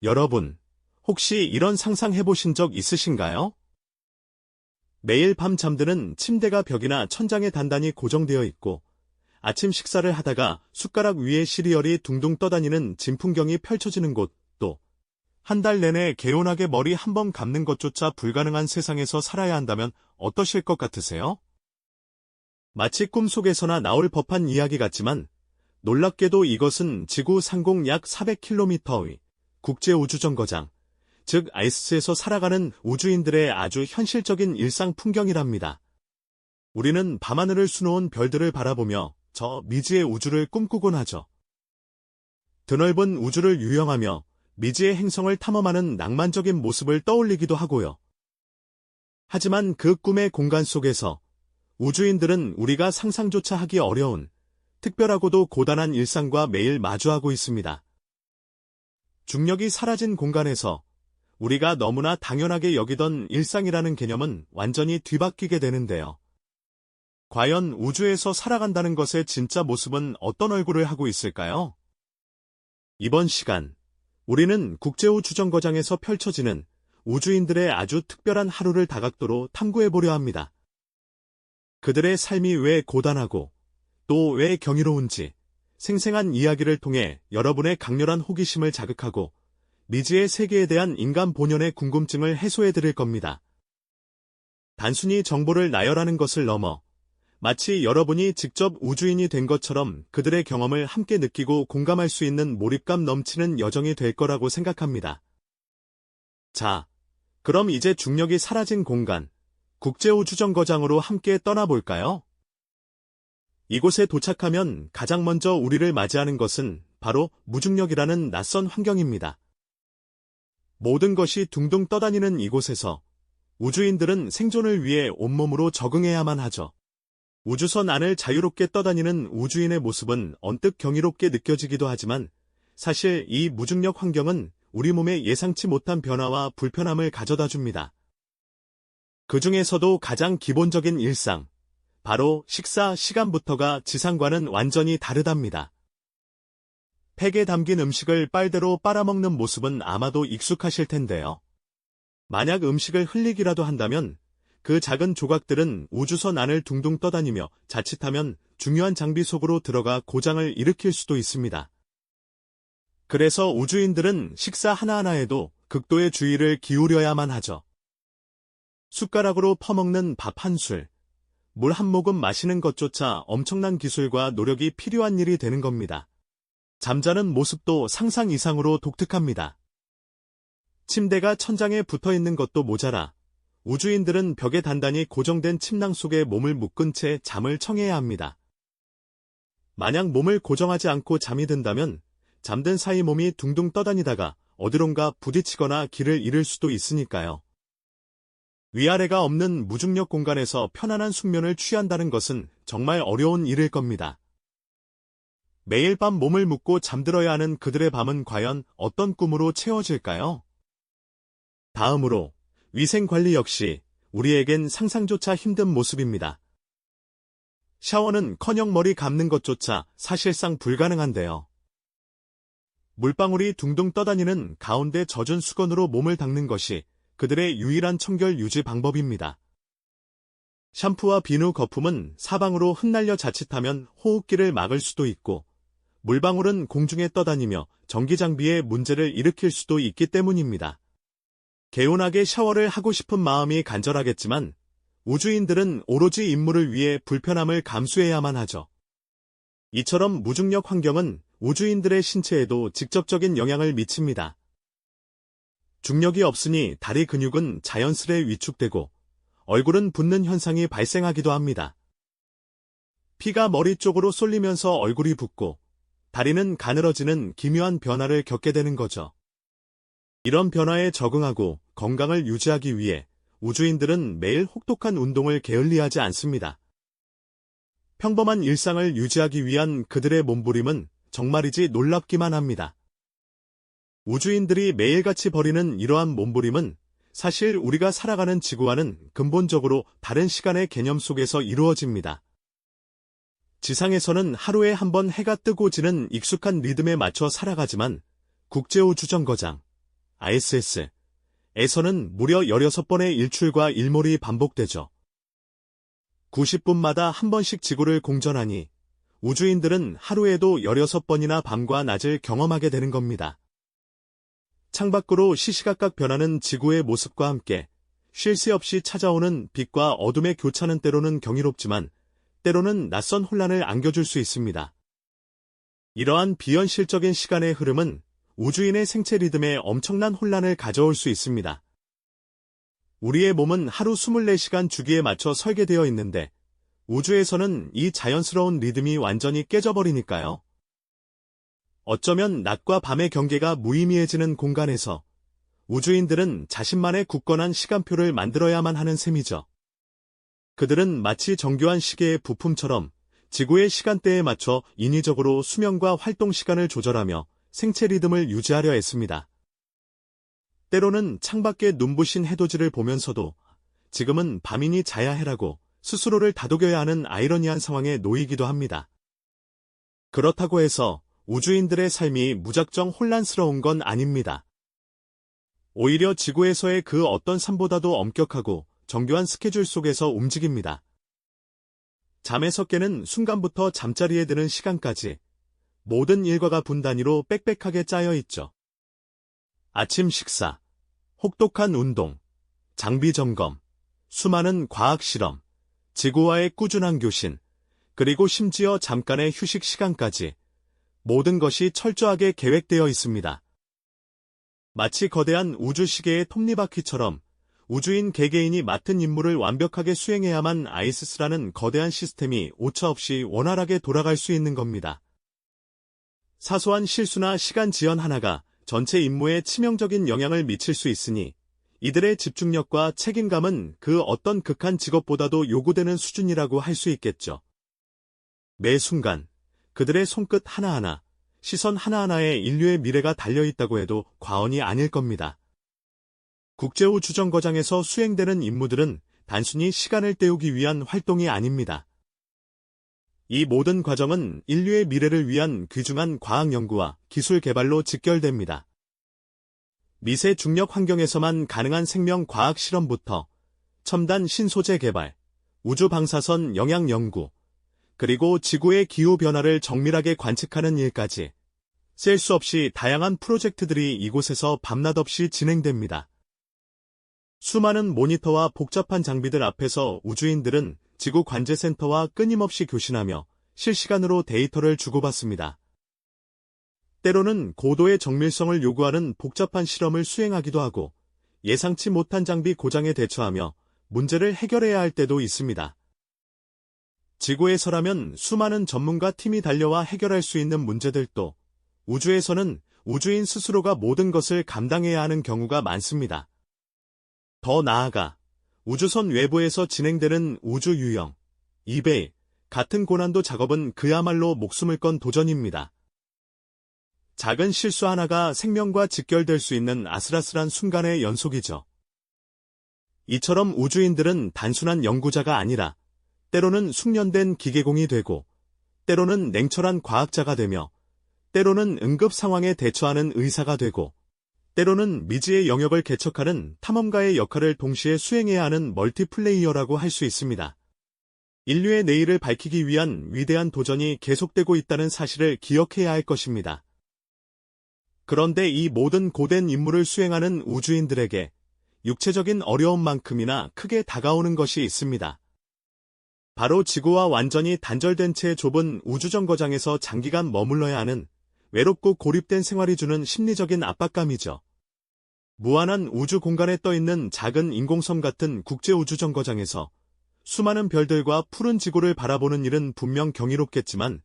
여러분, 혹시 이런 상상 해보신 적 있으신가요? 매일 밤 잠드는 침대가 벽이나 천장에 단단히 고정되어 있고, 아침 식사를 하다가 숟가락 위에 시리얼이 둥둥 떠다니는 진풍경이 펼쳐지는 곳, 또 한 달 내내 개운하게 머리 한 번 감는 것조차 불가능한 세상에서 살아야 한다면 어떠실 것 같으세요? 마치 꿈속에서나 나올 법한 이야기 같지만 놀랍게도 이것은 지구 상공 약 400km의 국제우주정거장, 즉 ISS에서 살아가는 우주인들의 아주 현실적인 일상 풍경이랍니다. 우리는 밤하늘을 수놓은 별들을 바라보며 저 미지의 우주를 꿈꾸곤 하죠. 드넓은 우주를 유영하며 미지의 행성을 탐험하는 낭만적인 모습을 떠올리기도 하고요. 하지만 그 꿈의 공간 속에서 우주인들은 우리가 상상조차 하기 어려운 특별하고도 고단한 일상과 매일 마주하고 있습니다. 중력이 사라진 공간에서 우리가 너무나 당연하게 여기던 일상이라는 개념은 완전히 뒤바뀌게 되는데요. 과연 우주에서 살아간다는 것의 진짜 모습은 어떤 얼굴을 하고 있을까요? 이번 시간, 우리는 국제우주정거장에서 펼쳐지는 우주인들의 아주 특별한 하루를 다각도로 탐구해보려 합니다. 그들의 삶이 왜 고단하고 또 왜 경이로운지 생생한 이야기를 통해 여러분의 강렬한 호기심을 자극하고 미지의 세계에 대한 인간 본연의 궁금증을 해소해드릴 겁니다. 단순히 정보를 나열하는 것을 넘어 마치 여러분이 직접 우주인이 된 것처럼 그들의 경험을 함께 느끼고 공감할 수 있는 몰입감 넘치는 여정이 될 거라고 생각합니다. 자, 그럼 이제 중력이 사라진 공간, 국제우주정거장으로 함께 떠나볼까요? 이곳에 도착하면 가장 먼저 우리를 맞이하는 것은 바로 무중력이라는 낯선 환경입니다. 모든 것이 둥둥 떠다니는 이곳에서 우주인들은 생존을 위해 온몸으로 적응해야만 하죠. 우주선 안을 자유롭게 떠다니는 우주인의 모습은 언뜻 경이롭게 느껴지기도 하지만 사실 이 무중력 환경은 우리 몸에 예상치 못한 변화와 불편함을 가져다 줍니다. 그 중에서도 가장 기본적인 일상, 바로 식사 시간부터가 지상과는 완전히 다르답니다. 팩에 담긴 음식을 빨대로 빨아먹는 모습은 아마도 익숙하실 텐데요. 만약 음식을 흘리기라도 한다면 그 작은 조각들은 우주선 안을 둥둥 떠다니며 자칫하면 중요한 장비 속으로 들어가 고장을 일으킬 수도 있습니다. 그래서 우주인들은 식사 하나하나에도 극도의 주의를 기울여야만 하죠. 숟가락으로 퍼먹는 밥 한 술, 물 한 모금 마시는 것조차 엄청난 기술과 노력이 필요한 일이 되는 겁니다. 잠자는 모습도 상상 이상으로 독특합니다. 침대가 천장에 붙어있는 것도 모자라 우주인들은 벽에 단단히 고정된 침낭 속에 몸을 묶은 채 잠을 청해야 합니다. 만약 몸을 고정하지 않고 잠이 든다면 잠든 사이 몸이 둥둥 떠다니다가 어디론가 부딪히거나 길을 잃을 수도 있으니까요. 위아래가 없는 무중력 공간에서 편안한 숙면을 취한다는 것은 정말 어려운 일일 겁니다. 매일 밤 몸을 묶고 잠들어야 하는 그들의 밤은 과연 어떤 꿈으로 채워질까요? 다음으로 위생관리 역시 우리에겐 상상조차 힘든 모습입니다. 샤워는커녕 머리 감는 것조차 사실상 불가능한데요. 물방울이 둥둥 떠다니는 가운데 젖은 수건으로 몸을 닦는 것이 그들의 유일한 청결 유지 방법입니다. 샴푸와 비누 거품은 사방으로 흩날려 자칫하면 호흡기를 막을 수도 있고 물방울은 공중에 떠다니며 전기장비에 문제를 일으킬 수도 있기 때문입니다. 개운하게 샤워를 하고 싶은 마음이 간절하겠지만 우주인들은 오로지 임무를 위해 불편함을 감수해야만 하죠. 이처럼 무중력 환경은 우주인들의 신체에도 직접적인 영향을 미칩니다. 중력이 없으니 다리 근육은 자연스레 위축되고 얼굴은 붓는 현상이 발생하기도 합니다. 피가 머리 쪽으로 쏠리면서 얼굴이 붓고 다리는 가늘어지는 기묘한 변화를 겪게 되는 거죠. 이런 변화에 적응하고 건강을 유지하기 위해 우주인들은 매일 혹독한 운동을 게을리하지 않습니다. 평범한 일상을 유지하기 위한 그들의 몸부림은 정말이지 놀랍기만 합니다. 우주인들이 매일같이 벌이는 이러한 몸부림은 사실 우리가 살아가는 지구와는 근본적으로 다른 시간의 개념 속에서 이루어집니다. 지상에서는 하루에 한 번 해가 뜨고 지는 익숙한 리듬에 맞춰 살아가지만 국제우주정거장, ISS에서는 무려 16번의 일출과 일몰이 반복되죠. 90분마다 한 번씩 지구를 공전하니 우주인들은 하루에도 16번이나 밤과 낮을 경험하게 되는 겁니다. 창밖으로 시시각각 변하는 지구의 모습과 함께 쉴 새 없이 찾아오는 빛과 어둠의 교차는 때로는 경이롭지만 때로는 낯선 혼란을 안겨줄 수 있습니다. 이러한 비현실적인 시간의 흐름은 우주인의 생체 리듬에 엄청난 혼란을 가져올 수 있습니다. 우리의 몸은 하루 24시간 주기에 맞춰 설계되어 있는데 우주에서는 이 자연스러운 리듬이 완전히 깨져버리니까요. 어쩌면 낮과 밤의 경계가 무의미해지는 공간에서 우주인들은 자신만의 굳건한 시간표를 만들어야만 하는 셈이죠. 그들은 마치 정교한 시계의 부품처럼 지구의 시간대에 맞춰 인위적으로 수명과 활동 시간을 조절하며 생체 리듬을 유지하려 했습니다. 때로는 창밖의 눈부신 해돋이를 보면서도 지금은 밤이니 자야 해라고 스스로를 다독여야 하는 아이러니한 상황에 놓이기도 합니다. 그렇다고 해서 우주인들의 삶이 무작정 혼란스러운 건 아닙니다. 오히려 지구에서의 그 어떤 삶보다도 엄격하고 정교한 스케줄 속에서 움직입니다. 잠에서 깨는 순간부터 잠자리에 드는 시간까지 모든 일과가 분 단위로 빽빽하게 짜여 있죠. 아침 식사, 혹독한 운동, 장비 점검, 수많은 과학 실험, 지구와의 꾸준한 교신, 그리고 심지어 잠깐의 휴식 시간까지 모든 것이 철저하게 계획되어 있습니다. 마치 거대한 우주시계의 톱니바퀴처럼 우주인 개개인이 맡은 임무를 완벽하게 수행해야만 ISS라는 거대한 시스템이 오차없이 원활하게 돌아갈 수 있는 겁니다. 사소한 실수나 시간 지연 하나가 전체 임무에 치명적인 영향을 미칠 수 있으니 이들의 집중력과 책임감은 그 어떤 극한 직업보다도 요구되는 수준이라고 할 수 있겠죠. 매 순간 그들의 손끝 하나하나, 시선 하나하나에 인류의 미래가 달려있다고 해도 과언이 아닐 겁니다. 국제우주정거장에서 수행되는 임무들은 단순히 시간을 때우기 위한 활동이 아닙니다. 이 모든 과정은 인류의 미래를 위한 귀중한 과학 연구와 기술 개발로 직결됩니다. 미세 중력 환경에서만 가능한 생명 과학 실험부터 첨단 신소재 개발, 우주 방사선 영향 연구, 그리고 지구의 기후 변화를 정밀하게 관측하는 일까지 셀 수 없이 다양한 프로젝트들이 이곳에서 밤낮 없이 진행됩니다. 수많은 모니터와 복잡한 장비들 앞에서 우주인들은 지구 관제센터와 끊임없이 교신하며 실시간으로 데이터를 주고받습니다. 때로는 고도의 정밀성을 요구하는 복잡한 실험을 수행하기도 하고 예상치 못한 장비 고장에 대처하며 문제를 해결해야 할 때도 있습니다. 지구에서라면 수많은 전문가 팀이 달려와 해결할 수 있는 문제들도 우주에서는 우주인 스스로가 모든 것을 감당해야 하는 경우가 많습니다. 더 나아가 우주선 외부에서 진행되는 우주 유영, 이베이 같은 고난도 작업은 그야말로 목숨을 건 도전입니다. 작은 실수 하나가 생명과 직결될 수 있는 아슬아슬한 순간의 연속이죠. 이처럼 우주인들은 단순한 연구자가 아니라 때로는 숙련된 기계공이 되고 때로는 냉철한 과학자가 되며 때로는 응급 상황에 대처하는 의사가 되고 때로는 미지의 영역을 개척하는 탐험가의 역할을 동시에 수행해야 하는 멀티플레이어라고 할 수 있습니다. 인류의 내일을 밝히기 위한 위대한 도전이 계속되고 있다는 사실을 기억해야 할 것입니다. 그런데 이 모든 고된 임무를 수행하는 우주인들에게 육체적인 어려움만큼이나 크게 다가오는 것이 있습니다. 바로 지구와 완전히 단절된 채 좁은 우주정거장에서 장기간 머물러야 하는 외롭고 고립된 생활이 주는 심리적인 압박감이죠. 무한한 우주 공간에 떠있는 작은 인공섬 같은 국제우주정거장에서 수많은 별들과 푸른 지구를 바라보는 일은 분명 경이롭겠지만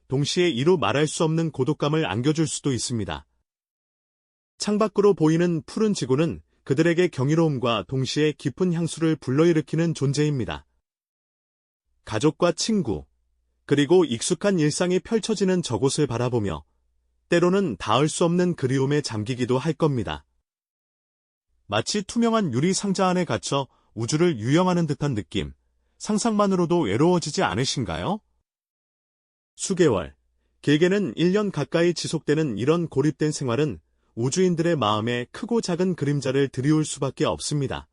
동시에 이루 말할 수 없는 고독감을 안겨줄 수도 있습니다. 창밖으로 보이는 푸른 지구는 그들에게 경이로움과 동시에 깊은 향수를 불러일으키는 존재입니다. 가족과 친구, 그리고 익숙한 일상이 펼쳐지는 저곳을 바라보며 때로는 닿을 수 없는 그리움에 잠기기도 할 겁니다. 마치 투명한 유리 상자 안에 갇혀 우주를 유영하는 듯한 느낌, 상상만으로도 외로워지지 않으신가요? 수개월, 길게는 1년 가까이 지속되는 이런 고립된 생활은 우주인들의 마음에 크고 작은 그림자를 드리울 수밖에 없습니다.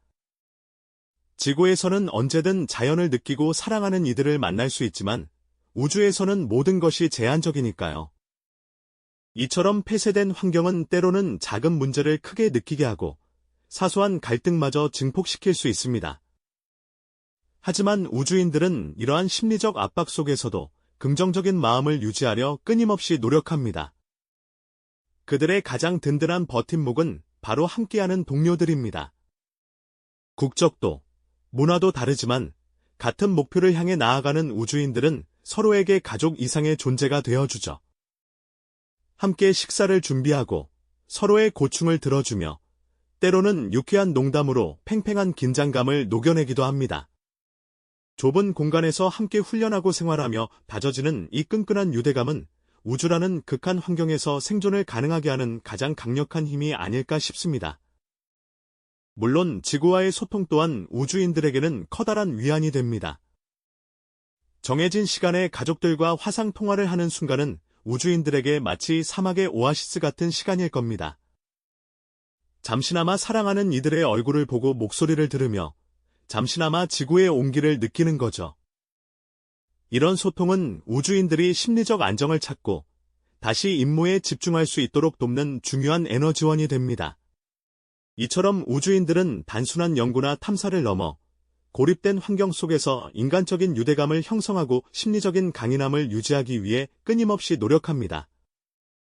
지구에서는 언제든 자연을 느끼고 사랑하는 이들을 만날 수 있지만 우주에서는 모든 것이 제한적이니까요. 이처럼 폐쇄된 환경은 때로는 작은 문제를 크게 느끼게 하고 사소한 갈등마저 증폭시킬 수 있습니다. 하지만 우주인들은 이러한 심리적 압박 속에서도 긍정적인 마음을 유지하려 끊임없이 노력합니다. 그들의 가장 든든한 버팀목은 바로 함께하는 동료들입니다. 국적도, 문화도 다르지만 같은 목표를 향해 나아가는 우주인들은 서로에게 가족 이상의 존재가 되어주죠. 함께 식사를 준비하고 서로의 고충을 들어주며 때로는 유쾌한 농담으로 팽팽한 긴장감을 녹여내기도 합니다. 좁은 공간에서 함께 훈련하고 생활하며 다져지는 이 끈끈한 유대감은 우주라는 극한 환경에서 생존을 가능하게 하는 가장 강력한 힘이 아닐까 싶습니다. 물론 지구와의 소통 또한 우주인들에게는 커다란 위안이 됩니다. 정해진 시간에 가족들과 화상 통화를 하는 순간은 우주인들에게 마치 사막의 오아시스 같은 시간일 겁니다. 잠시나마 사랑하는 이들의 얼굴을 보고 목소리를 들으며 잠시나마 지구의 온기를 느끼는 거죠. 이런 소통은 우주인들이 심리적 안정을 찾고 다시 임무에 집중할 수 있도록 돕는 중요한 에너지원이 됩니다. 이처럼 우주인들은 단순한 연구나 탐사를 넘어 고립된 환경 속에서 인간적인 유대감을 형성하고 심리적인 강인함을 유지하기 위해 끊임없이 노력합니다.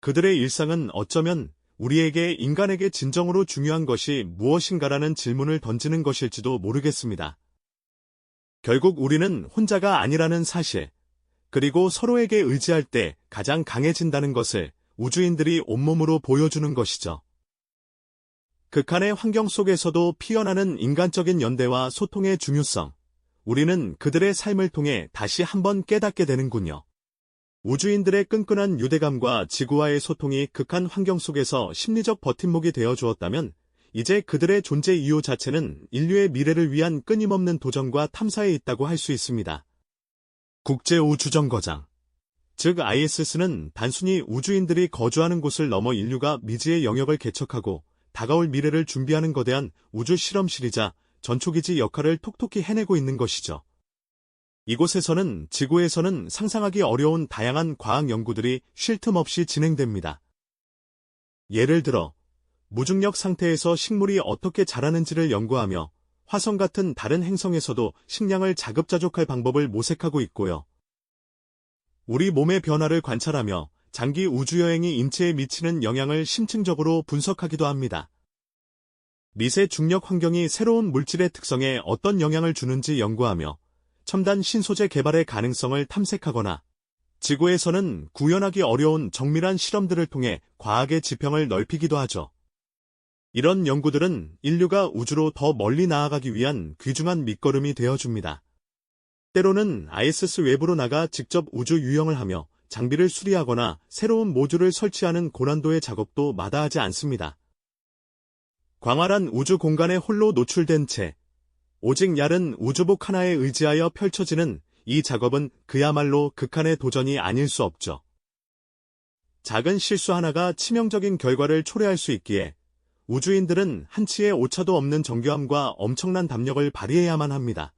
그들의 일상은 어쩌면 우리에게 인간에게 진정으로 중요한 것이 무엇인가라는 질문을 던지는 것일지도 모르겠습니다. 결국 우리는 혼자가 아니라는 사실, 그리고 서로에게 의지할 때 가장 강해진다는 것을 우주인들이 온몸으로 보여주는 것이죠. 극한의 환경 속에서도 피어나는 인간적인 연대와 소통의 중요성, 우리는 그들의 삶을 통해 다시 한번 깨닫게 되는군요. 우주인들의 끈끈한 유대감과 지구와의 소통이 극한 환경 속에서 심리적 버팀목이 되어 주었다면 이제 그들의 존재 이유 자체는 인류의 미래를 위한 끊임없는 도전과 탐사에 있다고 할 수 있습니다. 국제우주정거장, 즉 ISS는 단순히 우주인들이 거주하는 곳을 넘어 인류가 미지의 영역을 개척하고 다가올 미래를 준비하는 거대한 우주 실험실이자 전초기지 역할을 톡톡히 해내고 있는 것이죠. 이곳에서는 지구에서는 상상하기 어려운 다양한 과학 연구들이 쉴 틈 없이 진행됩니다. 예를 들어 무중력 상태에서 식물이 어떻게 자라는지를 연구하며 화성 같은 다른 행성에서도 식량을 자급자족할 방법을 모색하고 있고요. 우리 몸의 변화를 관찰하며 장기 우주여행이 인체에 미치는 영향을 심층적으로 분석하기도 합니다. 미세 중력 환경이 새로운 물질의 특성에 어떤 영향을 주는지 연구하며 첨단 신소재 개발의 가능성을 탐색하거나 지구에서는 구현하기 어려운 정밀한 실험들을 통해 과학의 지평을 넓히기도 하죠. 이런 연구들은 인류가 우주로 더 멀리 나아가기 위한 귀중한 밑거름이 되어줍니다. 때로는 ISS 외부로 나가 직접 우주 유영을 하며 장비를 수리하거나 새로운 모듈을 설치하는 고난도의 작업도 마다하지 않습니다. 광활한 우주 공간에 홀로 노출된 채 오직 얇은 우주복 하나에 의지하여 펼쳐지는 이 작업은 그야말로 극한의 도전이 아닐 수 없죠. 작은 실수 하나가 치명적인 결과를 초래할 수 있기에 우주인들은 한치의 오차도 없는 정교함과 엄청난 담력을 발휘해야만 합니다.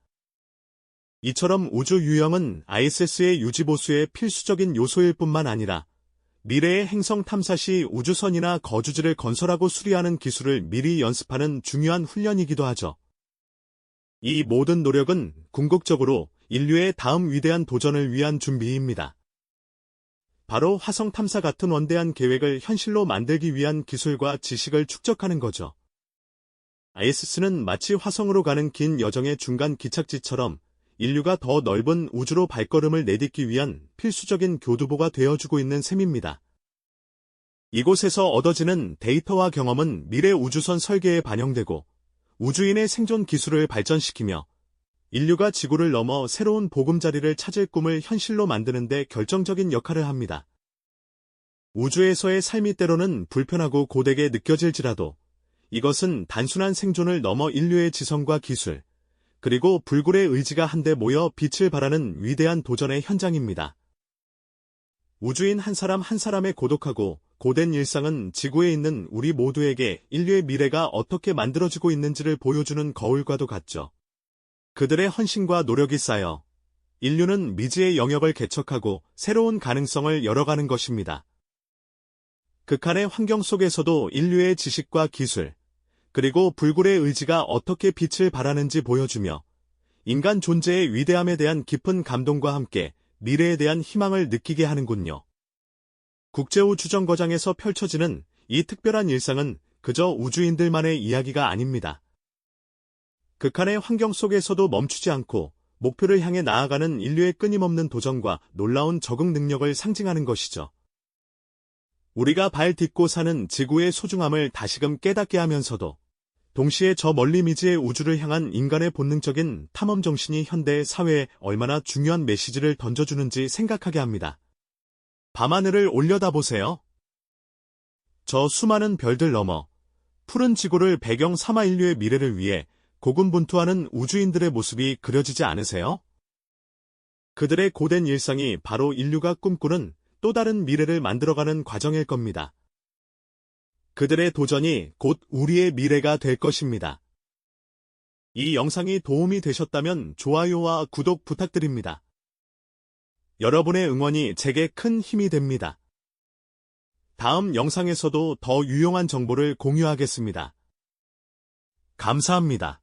이처럼 우주 유영은 ISS의 유지보수의 필수적인 요소일 뿐만 아니라 미래의 행성 탐사 시 우주선이나 거주지를 건설하고 수리하는 기술을 미리 연습하는 중요한 훈련이기도 하죠. 이 모든 노력은 궁극적으로 인류의 다음 위대한 도전을 위한 준비입니다. 바로 화성 탐사 같은 원대한 계획을 현실로 만들기 위한 기술과 지식을 축적하는 거죠. ISS는 마치 화성으로 가는 긴 여정의 중간 기착지처럼 인류가 더 넓은 우주로 발걸음을 내딛기 위한 필수적인 교두보가 되어주고 있는 셈입니다. 이곳에서 얻어지는 데이터와 경험은 미래 우주선 설계에 반영되고 우주인의 생존 기술을 발전시키며 인류가 지구를 넘어 새로운 보금자리를 찾을 꿈을 현실로 만드는 데 결정적인 역할을 합니다. 우주에서의 삶이 때로는 불편하고 고되게 느껴질지라도 이것은 단순한 생존을 넘어 인류의 지성과 기술, 그리고 불굴의 의지가 한데 모여 빛을 발하는 위대한 도전의 현장입니다. 우주인 한 사람 한 사람의 고독하고 고된 일상은 지구에 있는 우리 모두에게 인류의 미래가 어떻게 만들어지고 있는지를 보여주는 거울과도 같죠. 그들의 헌신과 노력이 쌓여 인류는 미지의 영역을 개척하고 새로운 가능성을 열어가는 것입니다. 극한의 환경 속에서도 인류의 지식과 기술, 그리고 불굴의 의지가 어떻게 빛을 발하는지 보여주며 인간 존재의 위대함에 대한 깊은 감동과 함께 미래에 대한 희망을 느끼게 하는군요. 국제우주정거장에서 펼쳐지는 이 특별한 일상은 그저 우주인들만의 이야기가 아닙니다. 극한의 환경 속에서도 멈추지 않고 목표를 향해 나아가는 인류의 끊임없는 도전과 놀라운 적응 능력을 상징하는 것이죠. 우리가 발 딛고 사는 지구의 소중함을 다시금 깨닫게 하면서도 동시에 저 멀리 미지의 우주를 향한 인간의 본능적인 탐험 정신이 현대 사회에 얼마나 중요한 메시지를 던져주는지 생각하게 합니다. 밤하늘을 올려다보세요. 저 수많은 별들 너머 푸른 지구를 배경 삼아 인류의 미래를 위해 고군분투하는 우주인들의 모습이 그려지지 않으세요? 그들의 고된 일상이 바로 인류가 꿈꾸는 또 다른 미래를 만들어가는 과정일 겁니다. 그들의 도전이 곧 우리의 미래가 될 것입니다. 이 영상이 도움이 되셨다면 좋아요와 구독 부탁드립니다. 여러분의 응원이 제게 큰 힘이 됩니다. 다음 영상에서도 더 유용한 정보를 공유하겠습니다. 감사합니다.